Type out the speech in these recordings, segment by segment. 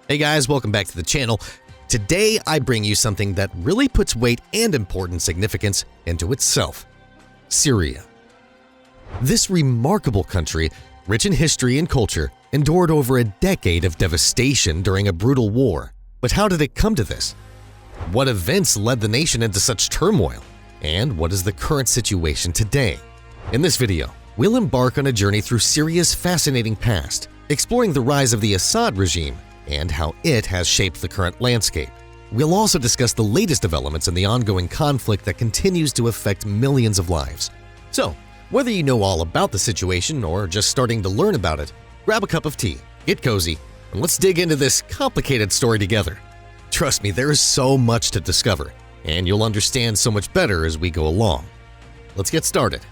Hey guys, welcome back to the channel. Today I bring you something that really puts weight and important significance into itself: Syria. This remarkable country, rich in history and culture, endured over a decade of devastation during a brutal war. But how did it come to this? What events led the nation into such turmoil? And what is the current situation today? In this video, we'll embark on a journey through Syria's fascinating past, exploring the rise of the Assad regime and how it has shaped the current landscape. We'll also discuss the latest developments in the ongoing conflict that continues to affect millions of lives. So, whether you know all about the situation or just starting to learn about it, grab a cup of tea, get cozy, and let's dig into this complicated story together. Trust me, there is so much to discover, and you'll understand so much better as we go along. Let's get started.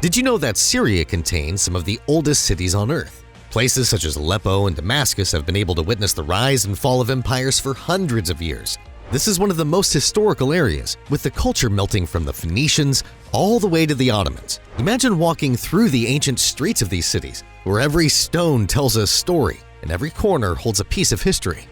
Did you know that Syria contains some of the oldest cities on Earth? Places such as Aleppo and Damascus have been able to witness the rise and fall of empires for hundreds of years. This is one of the most historical areas, with the culture melting from the Phoenicians all the way to the Ottomans. Imagine walking through the ancient streets of these cities, where every stone tells a story and every corner holds a piece of history.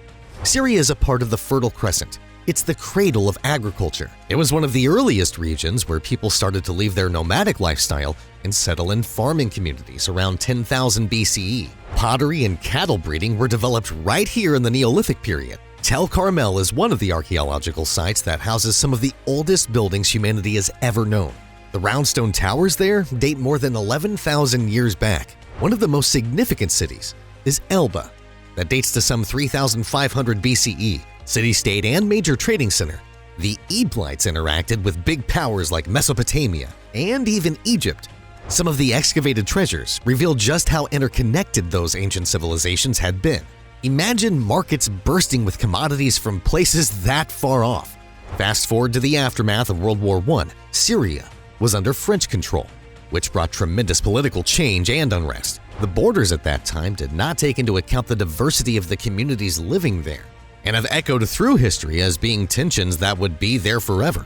Syria is a part of the Fertile Crescent. It's the cradle of agriculture. It was one of the earliest regions where people started to leave their nomadic lifestyle and settle in farming communities around 10,000 BCE. Pottery and cattle breeding were developed right here in the Neolithic period. Tel Carmel is one of the archaeological sites that houses some of the oldest buildings humanity has ever known. The roundstone towers there date more than 11,000 years back. One of the most significant cities is Elba, that dates to some 3,500 BCE. City-state and major trading center, the Eblites interacted with big powers like Mesopotamia and even Egypt. Some of the excavated treasures reveal just how interconnected those ancient civilizations had been. Imagine markets bursting with commodities from places that far off. Fast forward to the aftermath of World War I, Syria was under French control, which brought tremendous political change and unrest. The borders at that time did not take into account the diversity of the communities living there, and have echoed through history as being tensions that would be there forever.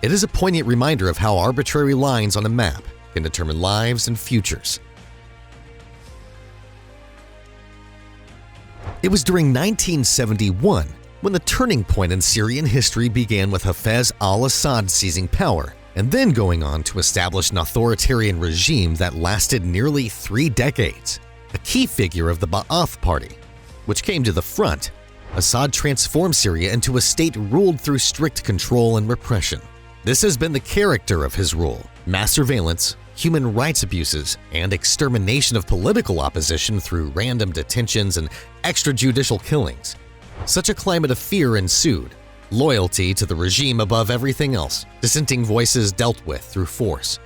It is a poignant reminder of how arbitrary lines on a map can determine lives and futures. It was during 1971 when the turning point in Syrian history began, with Hafez al-Assad seizing power and then going on to establish an authoritarian regime that lasted nearly 3 decades. A key figure of the Ba'ath Party, which came to the front, Assad transformed Syria into a state ruled through strict control and repression. This has been the character of his rule: mass surveillance, human rights abuses, and extermination of political opposition through random detentions and extrajudicial killings. Such a climate of fear ensued, loyalty to the regime above everything else, dissenting voices dealt with through force.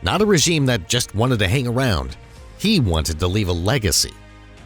Not a regime that just wanted to hang around, he wanted to leave a legacy.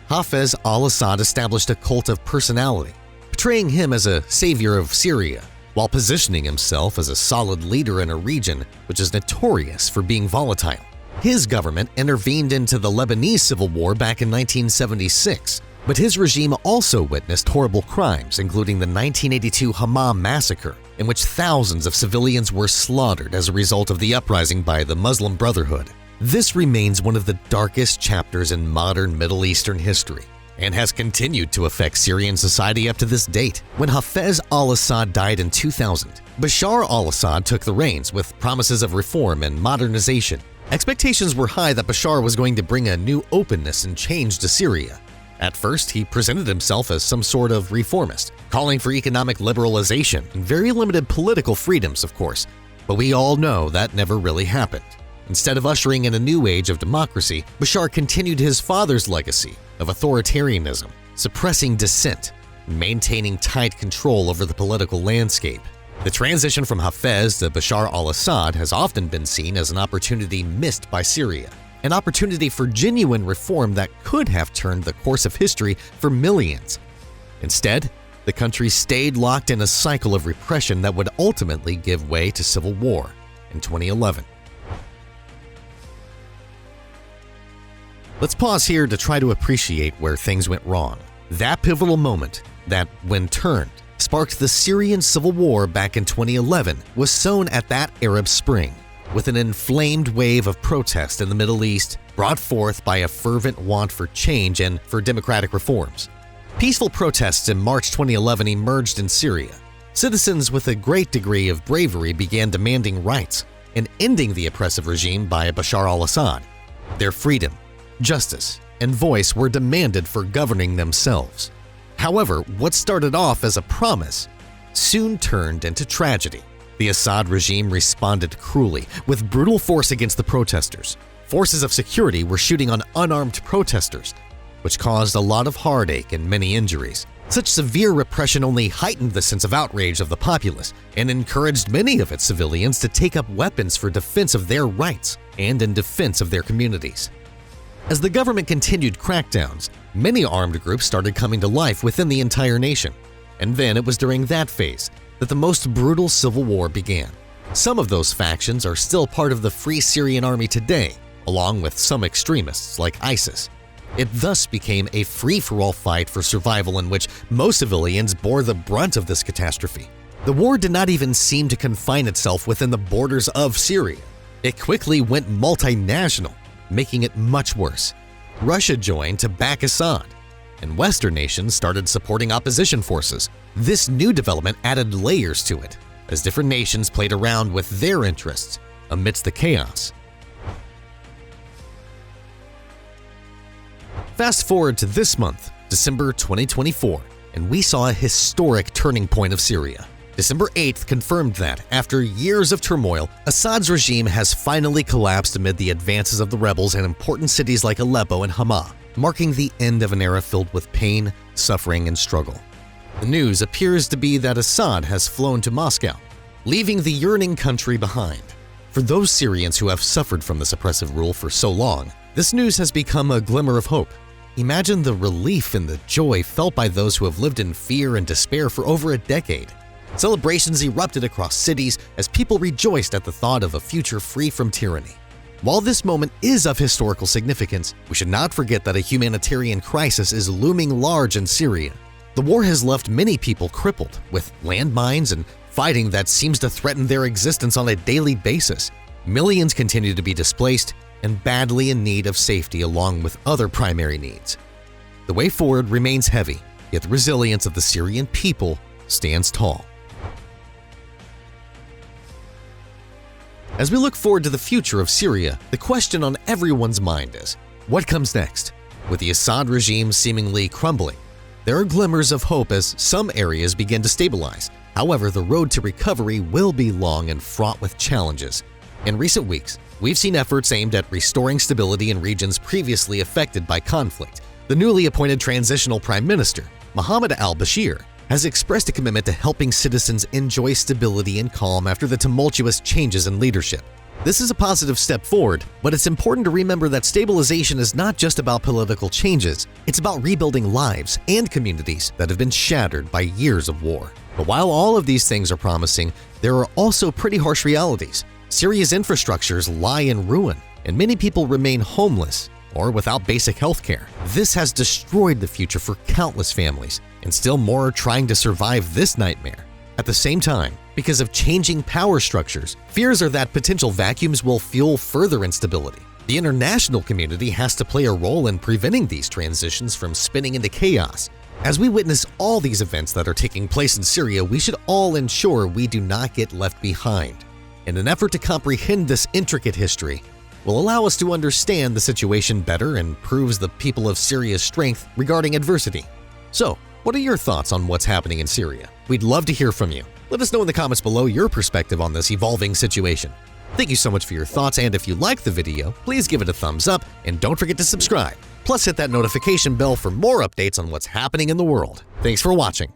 Hafez al-Assad established a cult of personality, portraying him as a savior of Syria, while positioning himself as a solid leader in a region which is notorious for being volatile. His government intervened into the Lebanese Civil War back in 1976, but his regime also witnessed horrible crimes, including the 1982 Hama massacre, in which thousands of civilians were slaughtered as a result of the uprising by the Muslim Brotherhood. This remains one of the darkest chapters in modern Middle Eastern history and has continued to affect Syrian society up to this date. When Hafez al-Assad died in 2000, Bashar al-Assad took the reins with promises of reform and modernization. Expectations were high that Bashar was going to bring a new openness and change to Syria. At first, he presented himself as some sort of reformist, calling for economic liberalization and very limited political freedoms, of course. But we all know that never really happened. Instead of ushering in a new age of democracy, Bashar continued his father's legacy of authoritarianism, suppressing dissent, and maintaining tight control over the political landscape. The transition from Hafez to Bashar al-Assad has often been seen as an opportunity missed by Syria, an opportunity for genuine reform that could have turned the course of history for millions. Instead, the country stayed locked in a cycle of repression that would ultimately give way to civil war in 2011. Let's pause here to try to appreciate where things went wrong. That pivotal moment that, when turned, sparked the Syrian Civil War back in 2011 was sown at that Arab Spring. with an inflamed wave of protest in the Middle East brought forth by a fervent want for change and for democratic reforms. Peaceful protests in March 2011 emerged in Syria. Citizens with a great degree of bravery began demanding rights and ending the oppressive regime by Bashar al-Assad. Their freedom, justice, and voice were demanded for governing themselves. However, what started off as a promise soon turned into tragedy. The Assad regime responded cruelly, with brutal force against the protesters. Forces of security were shooting on unarmed protesters, which caused a lot of heartache and many injuries. Such severe repression only heightened the sense of outrage of the populace and encouraged many of its civilians to take up weapons for defense of their rights and in defense of their communities. As the government continued crackdowns, many armed groups started coming to life within the entire nation. And then it was during that phase that the most brutal civil war began. Some of those factions are still part of the Free Syrian Army today, along with some extremists like ISIS. It thus became a free-for-all fight for survival in which most civilians bore the brunt of this catastrophe. The war did not even seem to confine itself within the borders of Syria. It quickly went multinational, making it much worse. Russia joined to back Assad, and Western nations started supporting opposition forces. This new development added layers to it, as different nations played around with their interests amidst the chaos. Fast forward to this month, December 2024, and we saw a historic turning point of Syria. December 8th confirmed that, after years of turmoil, Assad's regime has finally collapsed amid the advances of the rebels in important cities like Aleppo and Hama, marking the end of an era filled with pain, suffering, and struggle. The news appears to be that Assad has flown to Moscow, leaving the yearning country behind. For those Syrians who have suffered from this oppressive rule for so long, this news has become a glimmer of hope. Imagine the relief and the joy felt by those who have lived in fear and despair for over a decade. Celebrations erupted across cities as people rejoiced at the thought of a future free from tyranny. While this moment is of historical significance, we should not forget that a humanitarian crisis is looming large in Syria. The war has left many people crippled, with landmines and fighting that seems to threaten their existence on a daily basis. Millions continue to be displaced and badly in need of safety along with other primary needs. The way forward remains heavy, yet the resilience of the Syrian people stands tall. As we look forward to the future of Syria, the question on everyone's mind is, what comes next? With the Assad regime seemingly crumbling, there are glimmers of hope as some areas begin to stabilize. However, the road to recovery will be long and fraught with challenges. In recent weeks, we've seen efforts aimed at restoring stability in regions previously affected by conflict. The newly appointed transitional prime minister, Mohammed al-Bashir, has expressed a commitment to helping citizens enjoy stability and calm after the tumultuous changes in leadership. This is a positive step forward, but it's important to remember that stabilization is not just about political changes. It's about rebuilding lives and communities that have been shattered by years of war. But while all of these things are promising, there are also pretty harsh realities. Syria's infrastructures lie in ruin, and many people remain homeless or without basic health care. This has destroyed the future for countless families, and still more are trying to survive this nightmare. At the same time, because of changing power structures, fears are that potential vacuums will fuel further instability. The international community has to play a role in preventing these transitions from spinning into chaos. As we witness all these events that are taking place in Syria, we should all ensure we do not get left behind. In an effort to comprehend this intricate history, will allow us to understand the situation better and proves the people of Syria's strength regarding adversity. So, what are your thoughts on what's happening in Syria? We'd love to hear from you. Let us know in the comments below your perspective on this evolving situation. Thank you so much for your thoughts, and if you liked the video, please give it a thumbs up and don't forget to subscribe. Plus hit that notification bell for more updates on what's happening in the world. Thanks for watching.